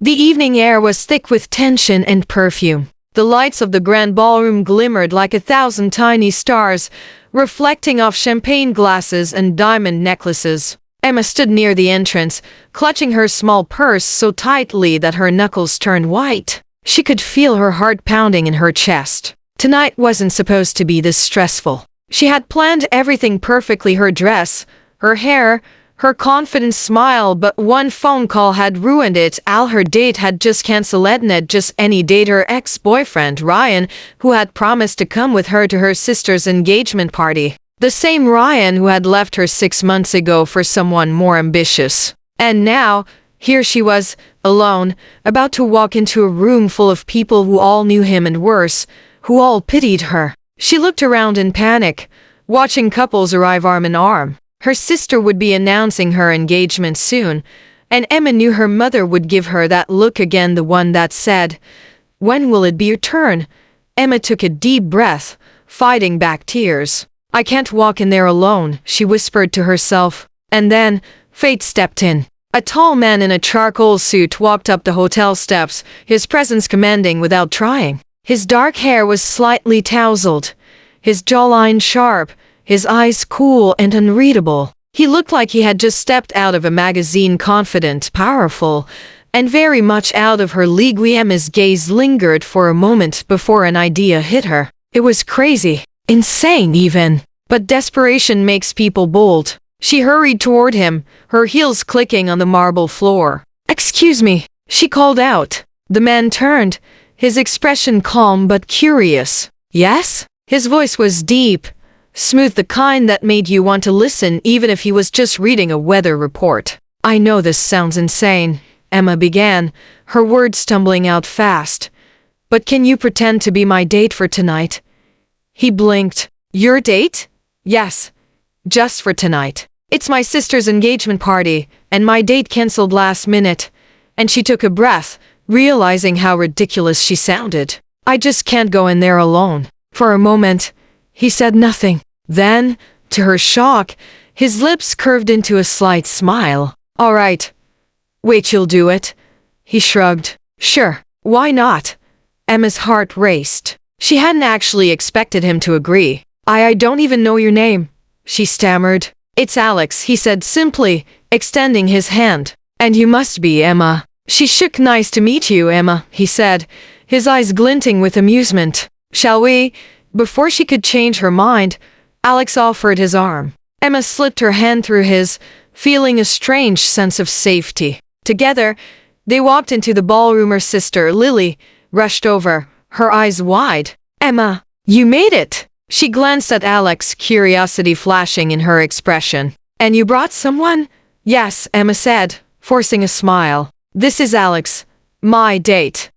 The evening air was thick with tension and perfume. The lights of the grand ballroom glimmered like 1,000 tiny stars, reflecting off champagne glasses and diamond necklaces. Emma stood near the entrance, clutching her small purse so tightly that her knuckles turned white. She could feel her heart pounding in her chest. Tonight wasn't supposed to be this stressful. She had planned everything perfectly: her dress, her hair, her confident smile, but one phone call had ruined it. Her date had just cancelled, not just any date, her ex-boyfriend, Ryan, who had promised to come with her to her sister's engagement party. The same Ryan who had left her 6 months ago for someone more ambitious. And now, here she was, alone, about to walk into a room full of people who all knew him and worse, who all pitied her. She looked around in panic, watching couples arrive arm in arm. Her sister would be announcing her engagement soon, and Emma knew her mother would give her that look again, the one that said, "When will it be your turn?" Emma took a deep breath, fighting back tears. "I can't walk in there alone," she whispered to herself. And then, fate stepped in. A tall man in a charcoal suit walked up the hotel steps, his presence commanding without trying. His dark hair was slightly tousled, his jawline sharp, his eyes cool and unreadable. He looked like he had just stepped out of a magazine, confident, powerful, and very much out of her league. Emma's gaze lingered for a moment before an idea hit her. It was crazy, insane even, but desperation makes people bold. She hurried toward him, her heels clicking on the marble floor. "Excuse me," she called out. The man turned, his expression calm but curious. "Yes?" His voice was deep, smooth, the kind that made you want to listen even if he was just reading a weather report. "I know this sounds insane," Emma began, her words stumbling out fast. "But can you pretend to be my date for tonight?" He blinked. "Your date?" "Yes. Just for tonight. It's my sister's engagement party, and my date cancelled last minute." And she took a breath, realizing how ridiculous she sounded. "I just can't go in there alone." For a moment, he said nothing. Then, to her shock, his lips curved into a slight smile. "All right. Wait, you'll do it?" He shrugged. "Sure. Why not?" Emma's heart raced. She hadn't actually expected him to agree. I don't even know your name," she stammered. "It's Alex," he said simply, extending his hand. "And you must be Emma." She shook. "Nice to meet you, Emma," he said, his eyes glinting with amusement. "Shall we?" Before she could change her mind, Alex offered his arm. Emma slipped her hand through his, feeling a strange sense of safety. Together, they walked into the ballroom. Her sister, Lily, rushed over, her eyes wide. "Emma, you made it!" She glanced at Alex, curiosity flashing in her expression. "And you brought someone?" "Yes," Emma said, forcing a smile. "This is Alex, my date."